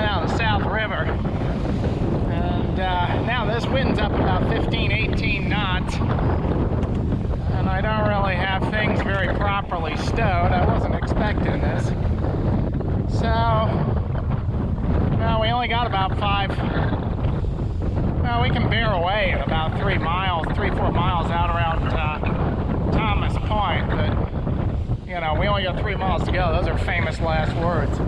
out the South River. And now this wind's up about 15, 18 knots. And I don't really have things very properly stowed. I wasn't expecting this. So, well, we only got about 5. Well, we can bear away at about 3 miles, 3-4 miles out around Thomas Point, but, you know, we only got 3 miles to go. Those are famous last words.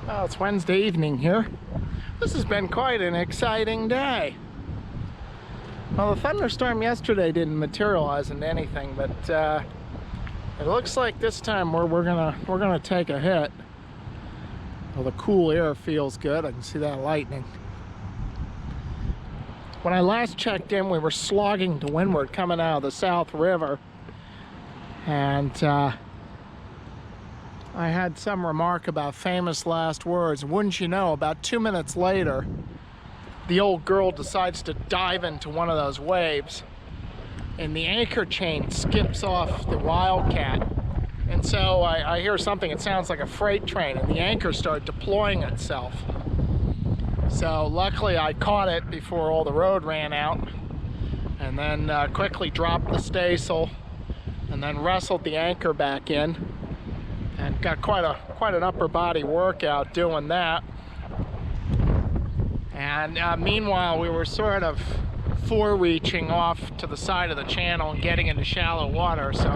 Well, it's Wednesday evening here. This has been quite an exciting day. Well, the thunderstorm yesterday didn't materialize into anything, but it looks like this time we're gonna take a hit. Well, the cool air feels good. I can see that lightning. When I last checked in, we were slogging to windward coming out of the South River, and I had some remark about famous last words. Wouldn't you know, about 2 minutes later, the old girl decides to dive into one of those waves, and the anchor chain skips off the Wildcat. And so I hear something, it sounds like a freight train, and the anchor started deploying itself. So luckily I caught it before all the road ran out, and then quickly dropped the staysail, and then wrestled the anchor back in. And got quite an upper body workout doing that. And meanwhile, we were sort of fore-reaching off to the side of the channel and getting into shallow water, so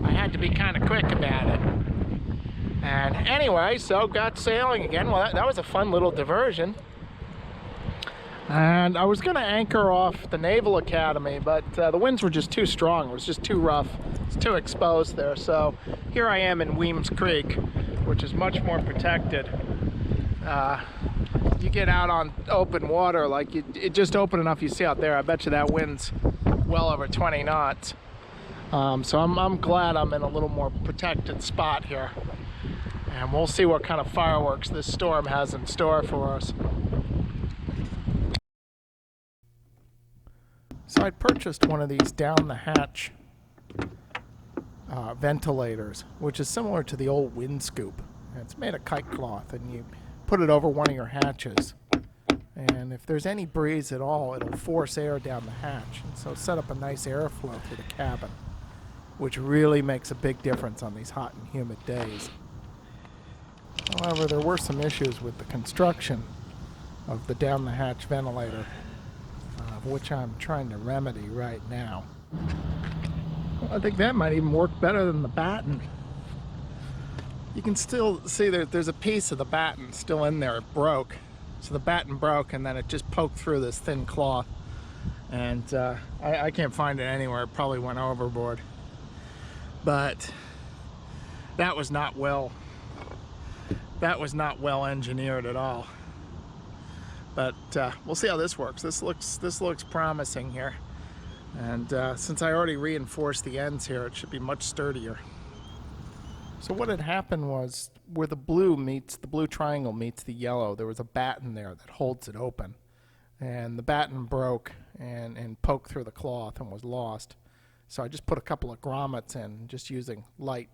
I had to be kind of quick about it. And anyway, so got sailing again. Well, that was a fun little diversion. And I was going to anchor off the Naval Academy, but the winds were just too strong. It was just too rough. It's too exposed there. So here I am in Weems Creek, which is much more protected. You get out on open water, like it just open enough you see out there. I bet you that wind's well over 20 knots. So I'm glad I'm in a little more protected spot here. And we'll see what kind of fireworks this storm has in store for us. So I purchased one of these down the hatch ventilators, which is similar to the old wind scoop. It's made of kite cloth, and you put it over one of your hatches, and if there's any breeze at all, it'll force air down the hatch, and so set up a nice airflow through the cabin, which really makes a big difference on these hot and humid days. However, there were some issues with the construction of the down the hatch ventilator, which I'm trying to remedy right now. I think that might even work better than the batten. You can still see there's a piece of the batten still in there. It broke. So the batten broke, and then it just poked through this thin cloth. And I can't find it anywhere. It probably went overboard. But that was not well engineered at all. But we'll see how this works. This looks promising here, and since I already reinforced the ends here, it should be much sturdier. So what had happened was, where the blue triangle meets the yellow, there was a batten there that holds it open, and the batten broke and poked through the cloth and was lost. So I just put a couple of grommets in, just using light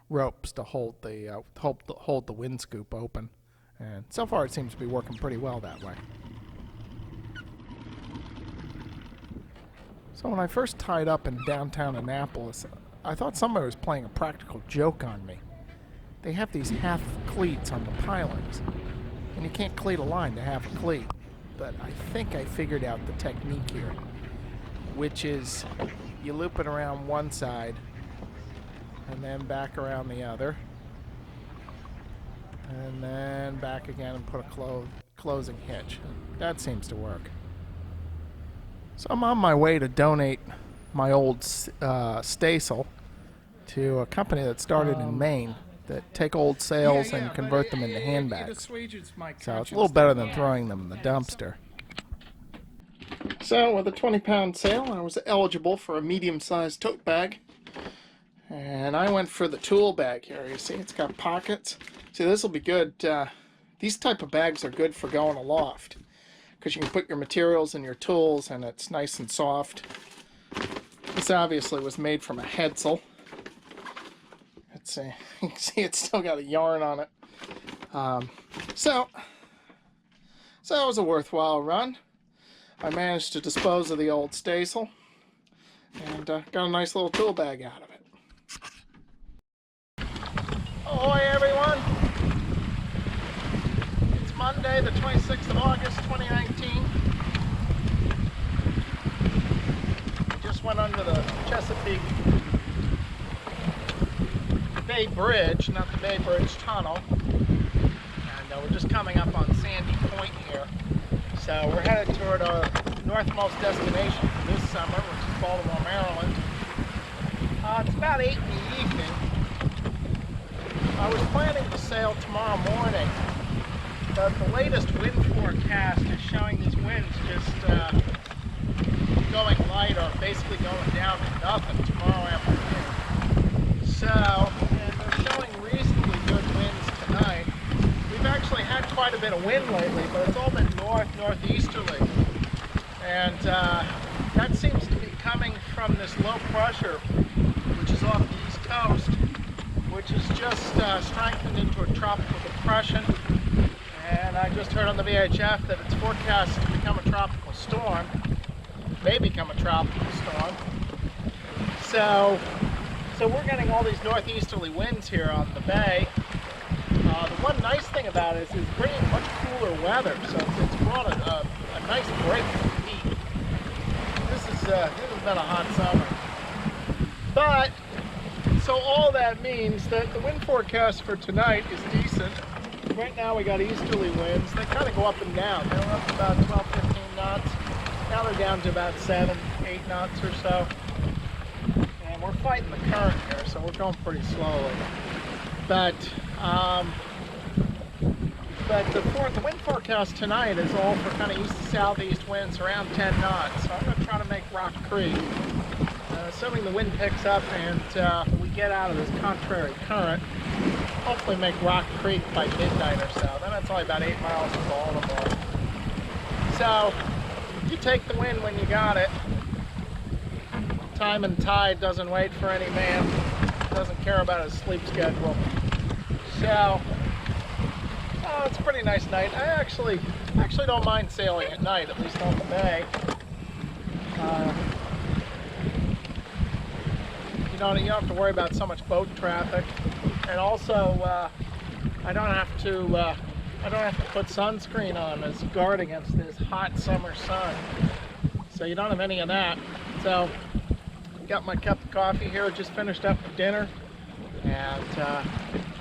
ropes to hold the wind scoop open. And so far it seems to be working pretty well that way. So when I first tied up in downtown Annapolis, I thought somebody was playing a practical joke on me. They have these half cleats on the pilings, and you can't cleat a line to half a cleat. But I think I figured out the technique here, which is you loop it around one side and then back around the other, and then back again and put a closing hitch. That seems to work. So I'm on my way to donate my old staysail to a company that started in Maine that take old sails and convert them into handbags. So it's a little better than throwing them in the dumpster. So with a 20-pound sail, I was eligible for a medium-sized tote bag. And I went for the tool bag here. You see, it's got pockets. See, this will be good. These type of bags are good for going aloft because you can put your materials and your tools, and it's nice and soft. This obviously was made from a Hetzel. Let's see. You can see it's still got a yarn on it. So that was a worthwhile run. I managed to dispose of the old Staysel and got a nice little tool bag out of it. Ahoy everyone! It's Monday the 26th of August 2019. I just went under the Chesapeake Bay Bridge, not the Bay Bridge Tunnel. And we're just coming up on Sandy Point here. So we're headed toward our northmost destination for this summer, which is Baltimore, Maryland. It's about 8 in the evening. I was planning to sail tomorrow morning, but the latest wind forecast is showing these winds just going light or basically going down to nothing tomorrow afternoon. So, and they're showing reasonably good winds tonight. We've actually had quite a bit of wind lately, but it's all been northeasterly. And that seems to be coming from this low pressure, which is off the east coast, which is just strengthened into a tropical depression. And I just heard on the VHF that it's forecast to become a tropical storm, may become a tropical storm. So we're getting all these northeasterly winds here on the bay. The one nice thing about it is it's bringing much cooler weather, so it's brought a nice break from heat. This has been a hot summer. But, so all that means that the wind forecast for tonight is decent. Right now we got easterly winds. They kind of go up and down. They were up to about 12, 15 knots. Now they're down to about 7, 8 knots or so. And we're fighting the current here, so we're going pretty slowly. But the wind forecast tonight is all for kind of east to southeast winds around 10 knots. So I'm going to try to make Rock Creek. Assuming the wind picks up and we get out of this contrary current, hopefully make Rock Creek by midnight or so. Then it's only about 8 miles from Baltimore. So you take the wind when you got it. Time and tide doesn't wait for any man. Doesn't care about his sleep schedule. So it's a pretty nice night. I actually don't mind sailing at night, at least on the bay. You don't have to worry about so much boat traffic, and also I don't have to put sunscreen on as a guard against this hot summer sun. So you don't have any of that. So got my cup of coffee here. Just finished up with dinner, and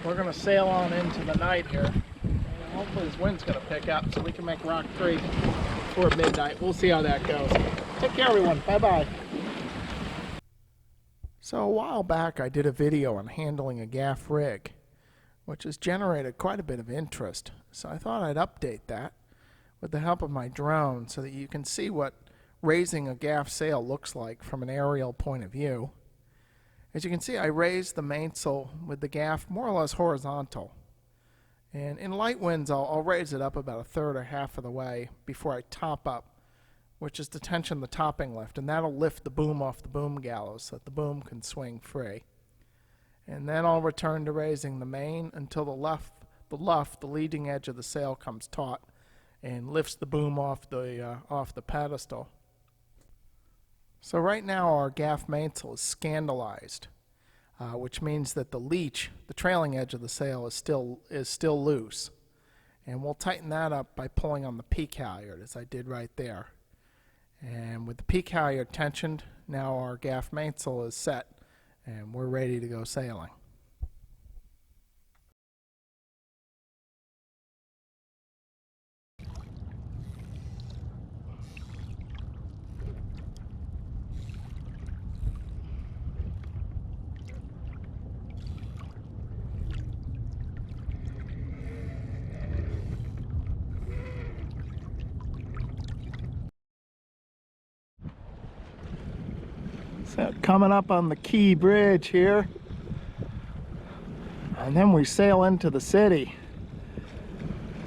we're gonna sail on into the night here. And hopefully this wind's gonna pick up so we can make Rock Creek before midnight. We'll see how that goes. Take care, everyone. Bye bye. So a while back I did a video on handling a gaff rig, which has generated quite a bit of interest. So I thought I'd update that with the help of my drone so that you can see what raising a gaff sail looks like from an aerial point of view. As you can see, I raised the mainsail with the gaff more or less horizontal. And in light winds I'll raise it up about a third or half of the way before I top up, which is to tension the topping lift, and that'll lift the boom off the boom gallows so that the boom can swing free. And then I'll return to raising the main until the leading edge of the sail comes taut and lifts the boom off the pedestal. So right now our gaff mainsail is scandalized, which means that the leech, the trailing edge of the sail, is still loose. And we'll tighten that up by pulling on the peak halyard, as I did right there. And with the peak halyard tensioned, now our gaff mainsail is set and we're ready to go sailing. So coming up on the Key Bridge here. And then we sail into the city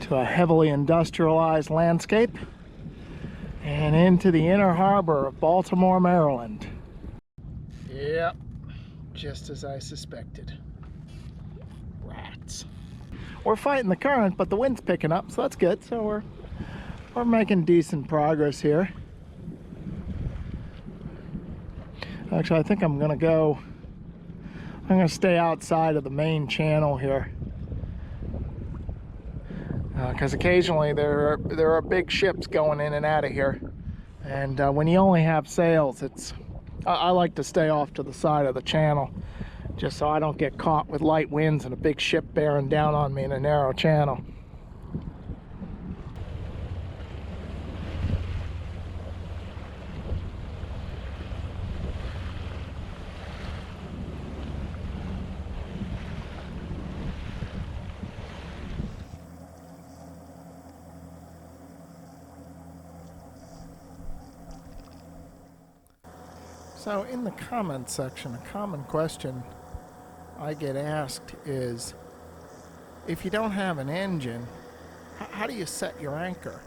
to a heavily industrialized landscape and into the inner harbor of Baltimore, Maryland. Yep, just as I suspected. Rats. We're fighting the current, but the wind's picking up, so that's good. So we're making decent progress here. Actually, I think I'm gonna stay outside of the main channel here, because occasionally there are big ships going in and out of here, and when you only have sails, I like to stay off to the side of the channel, just so I don't get caught with light winds and a big ship bearing down on me in a narrow channel. So in the comments section, a common question I get asked is, if you don't have an engine, how do you set your anchor?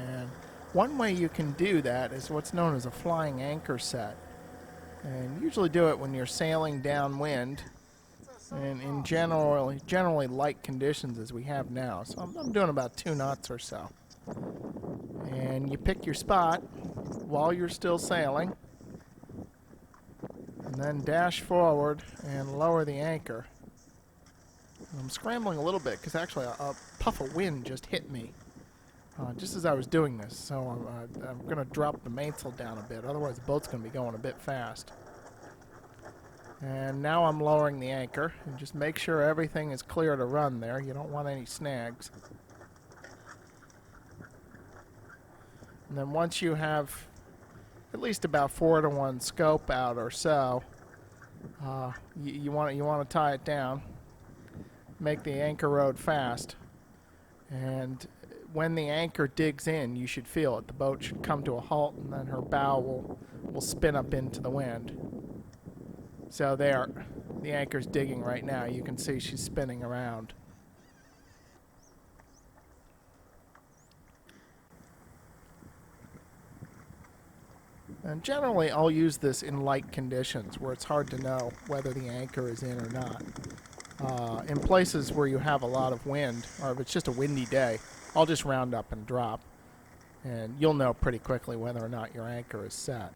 And one way you can do that is what's known as a flying anchor set. And you usually do it when you're sailing downwind and in generally light conditions as we have now. So I'm doing about 2 knots or so. And you pick your spot while you're still sailing, and then dash forward and lower the anchor. I'm scrambling a little bit because actually a puff of wind just hit me just as I was doing this, so I'm going to drop the mainsail down a bit, otherwise the boat's going to be going a bit fast. And now I'm lowering the anchor, and just make sure everything is clear to run there. You don't want any snags. And then once you have at least about 4-to-1 scope out or so, you want to tie it down, make the anchor rode fast, and when the anchor digs in, you should feel it. The boat should come to a halt, and then her bow will spin up into the wind. So there, the anchor's digging right now. You can see she's spinning around. And generally, I'll use this in light conditions where it's hard to know whether the anchor is in or not. In places where you have a lot of wind, or if it's just a windy day, I'll just round up and drop. And you'll know pretty quickly whether or not your anchor is set.